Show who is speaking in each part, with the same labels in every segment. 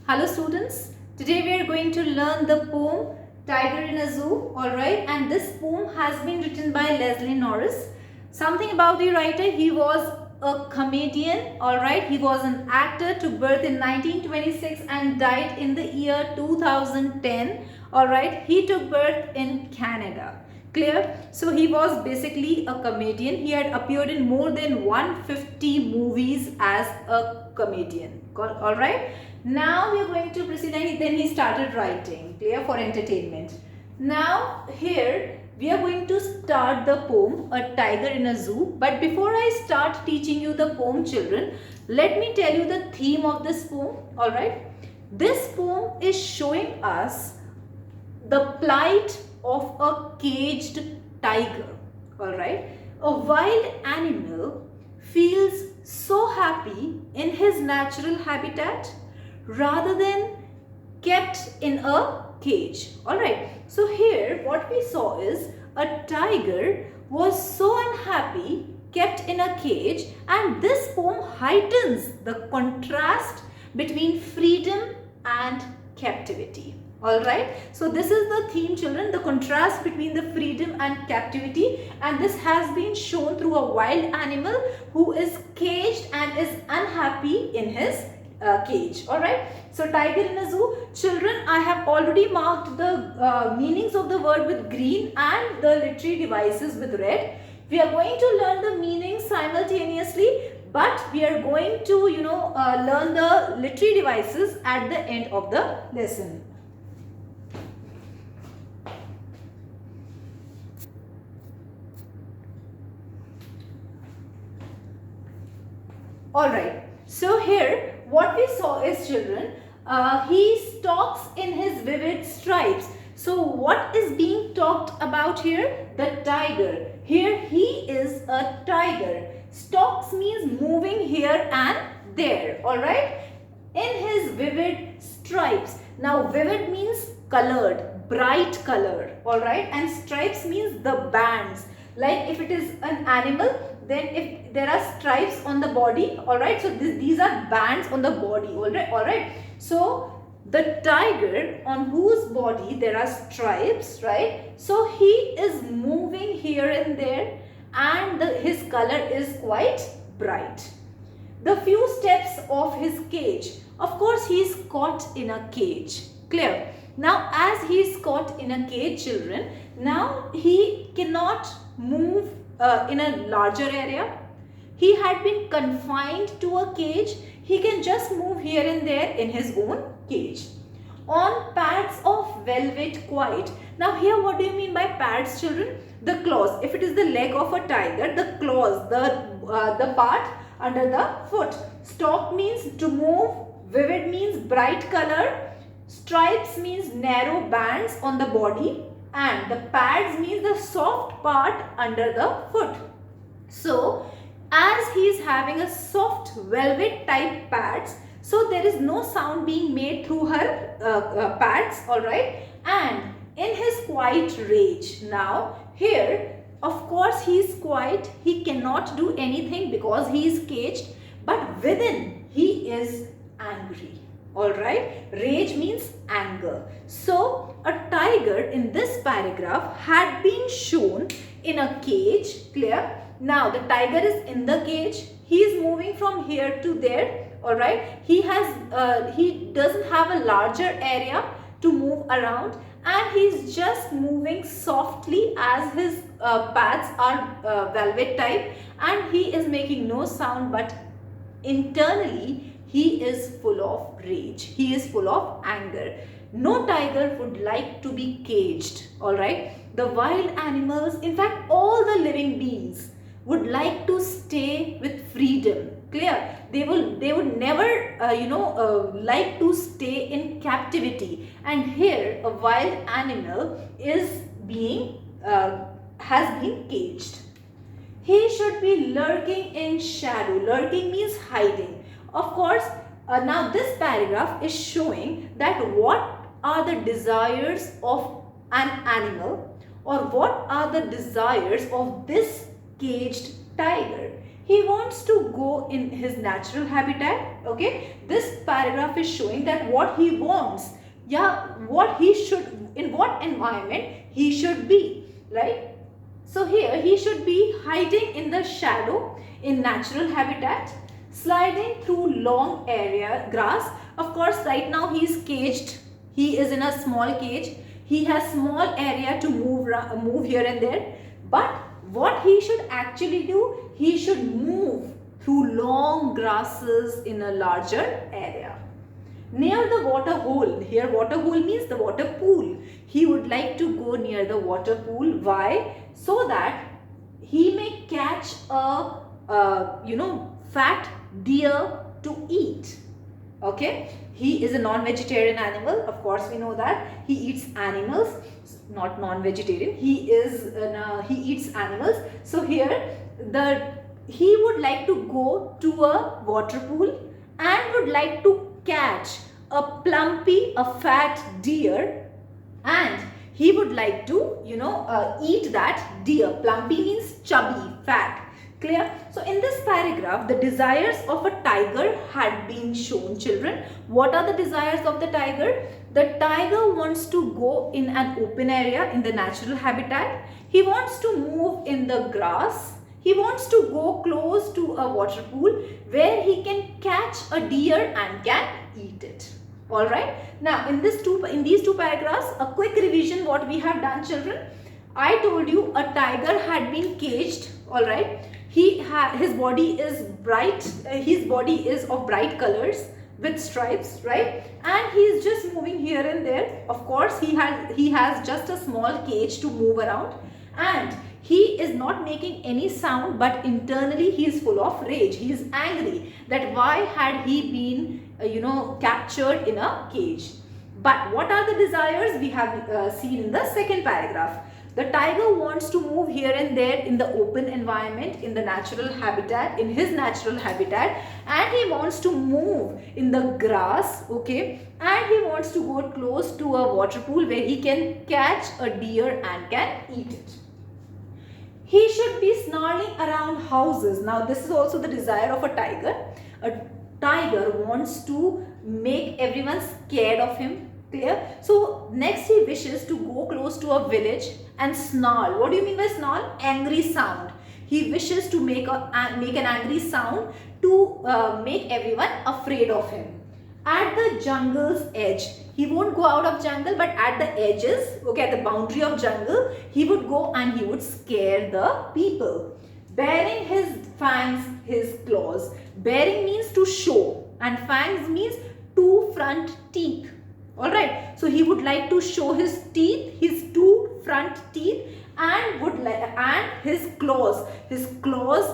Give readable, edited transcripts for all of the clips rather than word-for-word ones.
Speaker 1: Hello students, today we are going to learn the poem Tiger in a Zoo, alright, and this poem has been written by Leslie Norris. Something about the writer, he was a comedian, alright, he was an actor, took birth in 1926 and died in the year 2010, alright, he took birth in Canada. Clear? So he was basically a comedian. He had appeared in more than 150 movies as a comedian. Alright. Now we are going to proceed, and then he started writing. Clear? For entertainment. Now here we are going to start the poem A Tiger in a Zoo. But before I start teaching you the poem, children, let me tell you the theme of this poem. Alright. This poem is showing us the plight of a caged tiger. Alright. A wild animal feels so happy in his natural habitat rather than kept in a cage. Alright. So here what we saw is a tiger was so unhappy kept in a cage, and this poem heightens the contrast between freedom and captivity. Alright, so this is the theme, children, the contrast between the freedom and captivity, and this has been shown through a wild animal who is caged and is unhappy in his cage. Alright, so tiger in a zoo. Children, I have already marked the meanings of the word with green and the literary devices with red. We are going to learn the meanings simultaneously, but we are going to learn the literary devices at the end of the lesson. Alright, so here what we saw is, children, he stalks in his vivid stripes. So what is being talked about here? The tiger. Here he is a tiger. Stalks means moving here and there. Alright, in his vivid stripes. Now vivid means colored, bright color. Alright, and stripes means the bands. Like if it is an animal, then if there are stripes on the body, alright, so these are bands on the body, alright. So the tiger on whose body there are stripes, right, so he is moving here and there, and his color is quite bright. The few steps of his cage, of course he is caught in a cage. Clear? Now as he is caught in a cage, children, now he cannot move in a larger area. He had been confined to a cage. He can just move here and there in his own cage. On pads of velvet quiet. Now here what do you mean by pads, children? The claws. If it is the leg of a tiger, the claws, the part under the foot. Stalk means to move. Vivid means bright color. Stripes means narrow bands on the body. And the pads means the soft part under the foot. So as he is having a soft velvet type pads, so there is no sound being made through her pads, alright. And in his quiet rage, now here of course he is quiet, he cannot do anything because he is caged, but within he is angry. Alright, rage means anger. So a tiger in this paragraph had been shown in a cage. Clear? Now the tiger is in the cage. He is moving from here to there. Alright, he doesn't have a larger area to move around, and he is just moving softly as his pads are velvet type, and he is making no sound, but internally he is full of rage. He is full of anger. No tiger would like to be caged. Alright. The wild animals, in fact all the living beings, would like to stay with freedom. Clear? They would never like to stay in captivity. And here a wild animal is has been caged. He should be lurking in shadow. Lurking means hiding. Of course, now this paragraph is showing that what are the desires of an animal, or what are the desires of this caged tiger. He wants to go in his natural habitat. Okay, this paragraph is showing that what he wants, yeah, what he should, in what environment he should be, right? So here he should be hiding in the shadow in natural habitat, sliding through long area grass. Of course, right now he is caged. He is in a small cage. He has small area to move here and there. But what he should actually do, he should move through long grasses in a larger area. Near the water hole, here water hole means the water pool. He would like to go near the water pool. Why? So that he may catch a fat deer to eat. Okay, he is a non-vegetarian animal. Of course, we know that he eats animals, not non-vegetarian. He eats animals. So here he would like to go to a water pool and would like to catch a fat deer, and he would like to eat that deer. Plumpy means chubby, fat. Clear? So in this paragraph, the desires of a tiger had been shown, children. What are the desires of the tiger? The tiger wants to go in an open area in the natural habitat. He wants to move in the grass. He wants to go close to a water pool where he can catch a deer and can eat it. Alright. Now in these two paragraphs, a quick revision what we have done, children. I told you a tiger had been caged. Alright. His body is bright. His body is of bright colors with stripes, right? And he is just moving here and there. Of course, he has just a small cage to move around, and he is not making any sound, but internally he is full of rage. He is angry that why had he been captured in a cage. But what are the desires we have seen in the second paragraph? The tiger wants to move here and there in the open environment, in the natural habitat, in his natural habitat, and he wants to move in the grass, okay, and he wants to go close to a water pool where he can catch a deer and can eat it. He should be snarling around houses. Now this is also the desire of a tiger. A tiger wants to make everyone scared of him. Clear? So next he wishes to go close to a village and snarl. What do you mean by snarl? Angry sound. He wishes to make an angry sound to make everyone afraid of him. At the jungle's edge, he won't go out of jungle, but at the edges, okay, at the boundary of jungle, he would go and he would scare the people. Baring his fangs, his claws. Baring means to show, and fangs means two front teeth. Alright, so he would like to show his teeth, his two front teeth, and his claws. His claws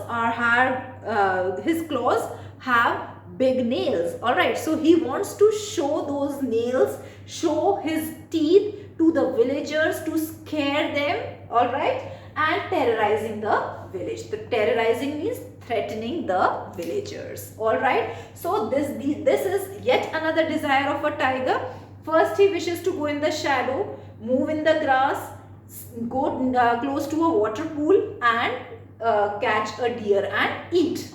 Speaker 1: have big nails. Alright, so he wants to show those nails, show his teeth to the villagers to scare them. Alright, and terrorizing the village. The terrorizing means threatening the villagers. Alright, so this is yet another desire of a tiger. First, he wishes to go in the shadow, move in the grass, go close to a water pool and catch a deer and eat.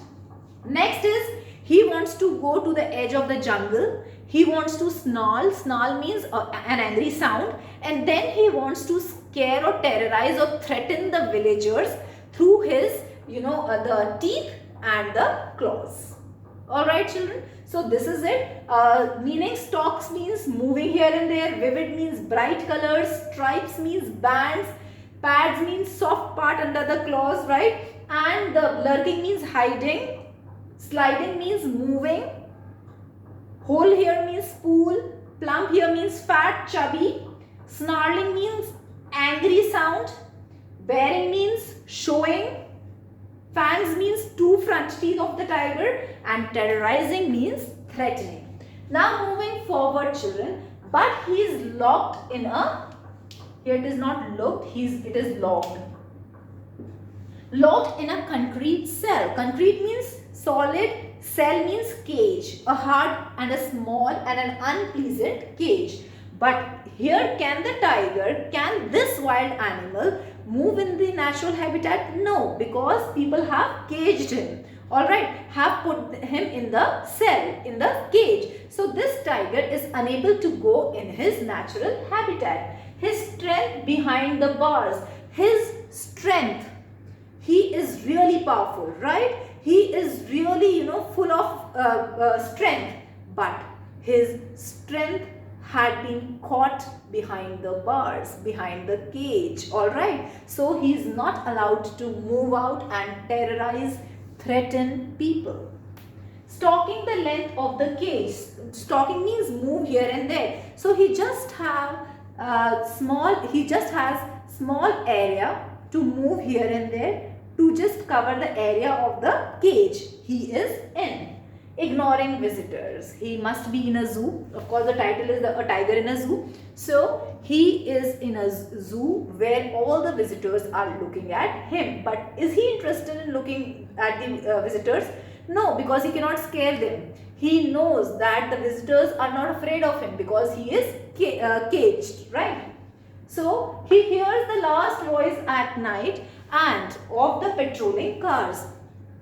Speaker 1: Next is he wants to go to the edge of the jungle. He wants to snarl. Snarl means an angry sound. And then he wants to scare or terrorize or threaten the villagers through his, the teeth and the claws. Alright, children. So this is it. Meaning stalks means moving here and there. Vivid means bright colors. Stripes means bands. Pads means soft part under the claws, right? And the lurking means hiding. Sliding means moving. Hole here means pool. Plump here means fat, chubby. Snarling means angry sound. Baring means showing. Fangs means two front teeth of the tiger, and terrorizing means threatening. Now moving forward, children, but he is locked in a, here it is not locked, it is locked. Locked in a concrete cell. Concrete means solid, cell means cage, a hard and a small and an unpleasant cage. But here can this wild animal move in the natural habitat? No, because people have caged him. Alright, have put him in the cell, in the cage. So this tiger is unable to go in his natural habitat. His strength behind the bars, his strength, he is really powerful, right? He is really, full of strength, but his strength had been caught behind the bars, behind the cage, alright? So he is not allowed to move out and terrorize, threaten people. Stalking the length of the cage. Stalking means move here and there. So he just has small area to move here and there to just cover the area of the cage he is in. Ignoring visitors. He must be in a zoo. Of course, the title is a tiger in a zoo. So he is in a zoo where all the visitors are looking at him. But is he interested in looking at the visitors? No, because he cannot scare them. He knows that the visitors are not afraid of him because he is caged, right? So he hears the last voice at night and of the patrolling cars.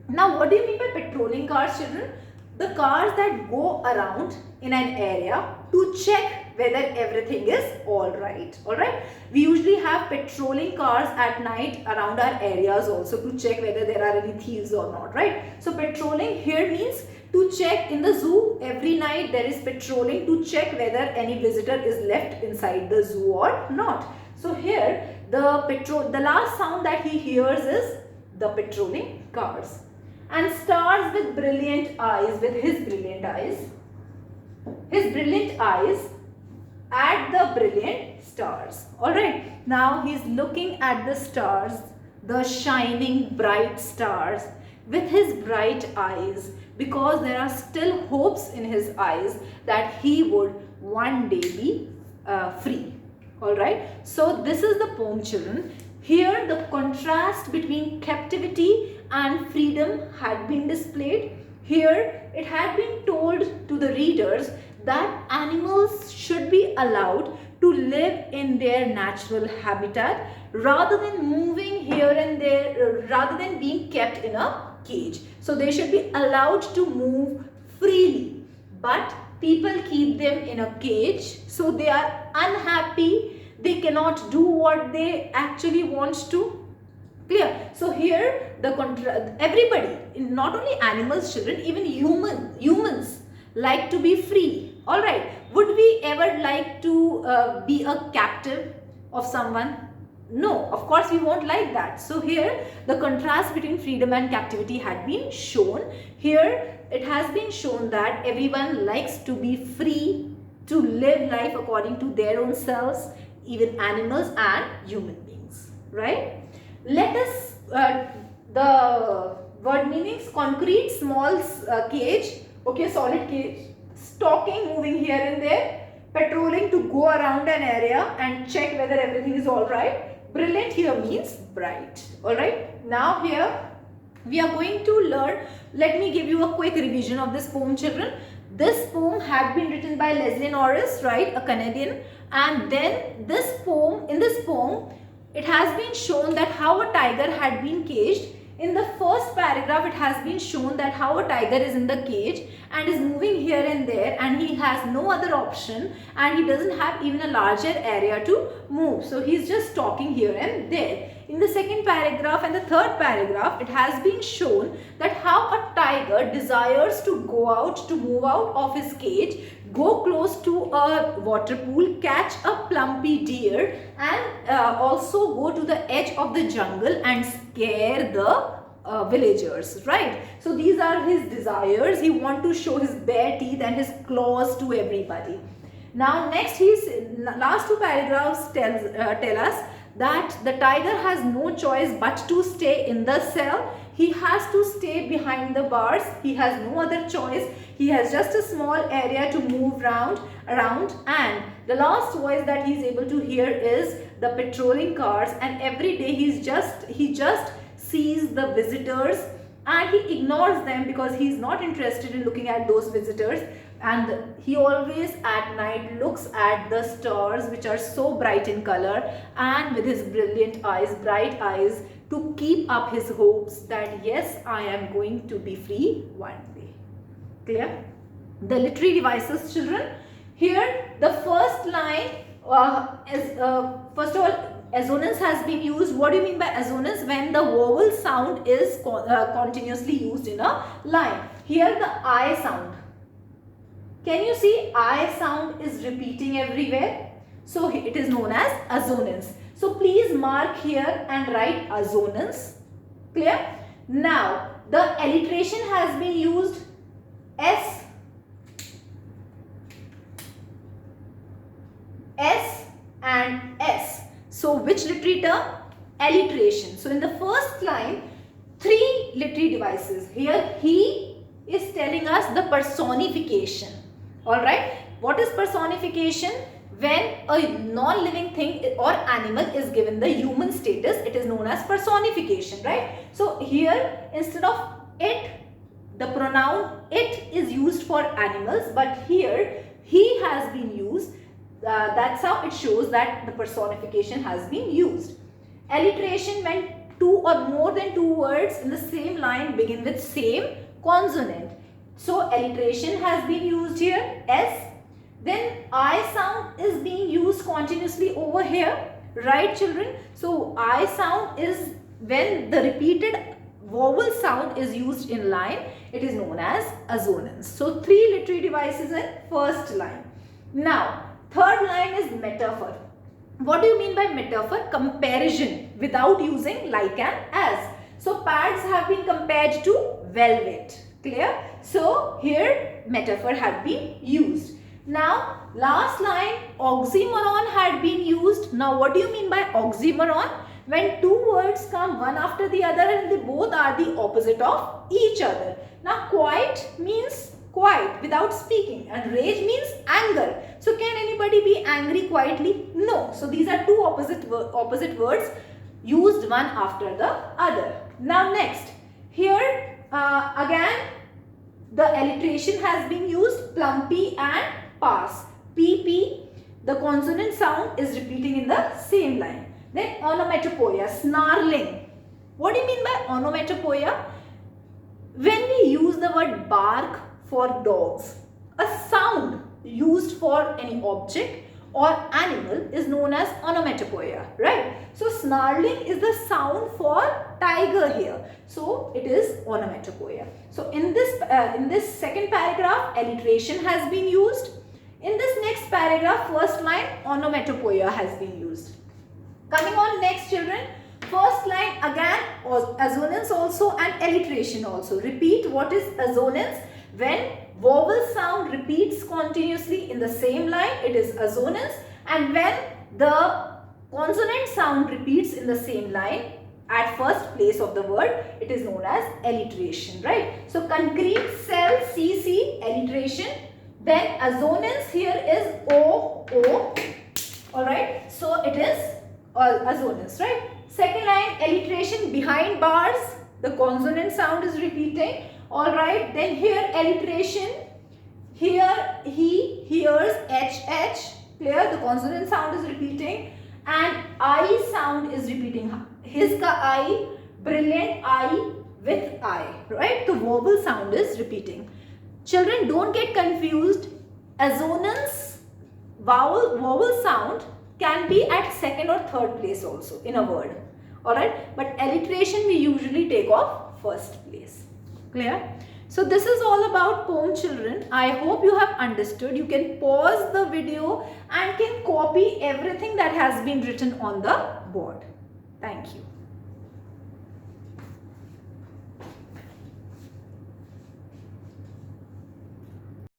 Speaker 1: Now, what do you mean by patrolling cars, children? The cars that go around in an area to check whether everything is alright. Alright. We usually have patrolling cars at night around our areas also to check whether there are any thieves or not. Right. So patrolling here means to check. In the zoo every night there is patrolling to check whether any visitor is left inside the zoo or not. So here the last sound that he hears is the patrolling cars. And stars with brilliant eyes, with his brilliant eyes at the brilliant stars. Alright, now he's looking at the stars, the shining bright stars with his bright eyes, because there are still hopes in his eyes that he would one day be free. Alright, so this is the poem, children. Here the contrast between captivity and freedom had been displayed. Here it had been told to the readers that animals should be allowed to live in their natural habitat rather than moving here and there, rather than being kept in a cage. So they should be allowed to move freely, but people keep them in a cage, so they are unhappy. They cannot do what they actually want to. Clear? So here everybody, not only animals, children, even humans like to be free. Alright, would we ever like to be a captive of someone? No, of course we won't like that. So here the contrast between freedom and captivity had been shown. Here it has been shown that everyone likes to be free to live life according to their own selves, even animals and human beings, right? Let us, the word meanings: concrete, small cage, okay, solid cage, stalking, moving here and there, patrolling, to go around an area and check whether everything is alright. Brilliant here means bright. Alright, now here we are going to learn. Let me give you a quick revision of this poem, children. This poem had been written by Leslie Norris, right, a Canadian, and then in this poem, it has been shown that how a tiger had been caged. In the first paragraph, it has been shown that how a tiger is in the cage and is moving here and there, and he has no other option, and he doesn't have even a larger area to move. So he's just stalking here and there. In the second paragraph and the third paragraph, it has been shown that how a tiger desires to go out, to move out of his cage, go close to a water pool, catch a plumpy deer, and also go to the edge of the jungle and scare the villagers, right? So these are his desires. He wants to show his bare teeth and his claws to everybody. Now next, last two paragraphs tell us that the tiger has no choice but to stay in the cell. He has to stay behind the bars. He has no other choice. He has just a small area to move around, and the last voice that he is able to hear is the patrolling cars, and every day he just sees the visitors and he ignores them because he is not interested in looking at those visitors. and he always at night looks at the stars which are so bright in color, and with his brilliant eyes, bright eyes, to keep up his hopes that yes, I am going to be free one day. Clear? The literary devices, children. Here the first line is first of all, assonance has been used. What do you mean by assonance? When the vowel sound is continuously used in a line. Here the I sound. Can you see I sound is repeating everywhere? So it is known as assonance. So please mark here and write assonance. Clear? Now the alliteration has been used. S, S and S. So which literary term? Alliteration. So in the first line, 3 literary devices. Here he is telling us the personification. Alright. What is personification? When a non-living thing or animal is given the human status, it is known as personification. Right. So here instead of it, the pronoun it is used for animals, but here he has been used. That's how it shows that the personification has been used. Alliteration, when 2 or more than 2 words in the same line begin with same consonant. So alliteration has been used here, S. Then I sound is being used continuously over here, right children? So I sound is when the repeated vowel sound is used in line, it is known as assonance. So 3 literary devices in first line. Now third line is metaphor. What do you mean by metaphor? Comparison without using like and as. So pads have been compared to velvet. Clear? So here metaphor had been used. Now last line, oxymoron had been used. Now what do you mean by oxymoron? When 2 words come one after the other and they both are the opposite of each other. Now quiet means quiet without speaking, and rage means anger. So can anybody be angry quietly? No. So these are 2 opposite words used one after the other. Now next, here again the alliteration has been used, plumpy and pass. PP, the consonant sound is repeating in the same line. Then onomatopoeia, snarling. What do you mean by onomatopoeia? When we use the word bark for dogs, a sound used for any object or animal is known as onomatopoeia, right? So snarling is the sound for tiger here. So it is onomatopoeia. So in this second paragraph, alliteration has been used. In this next paragraph, first line, onomatopoeia has been used. Coming on next children, first line again assonance also and alliteration also. Repeat what is assonance. When vowel sound repeats continuously in the same line, it is assonance, and when the consonant sound repeats in the same line at first place of the word, it is known as alliteration, right? So concrete, cell, CC, alliteration. Then assonance here is O, O. Alright, so it is assonance, right? Second line, alliteration, behind bars, the consonant sound is repeating. Alright, then here alliteration, here he hears HH, clear, the consonant sound is repeating, and I sound is repeating. His ka I, brilliant I with I, right? The vowel sound is repeating. Children, don't get confused. Assonance, vowel sound can be at second or third place also in a word. Alright, but alliteration we usually take off first place. Clear? So this is all about poem, children. I hope you have understood. You can pause the video and can copy everything that has been written on the board. Thank you.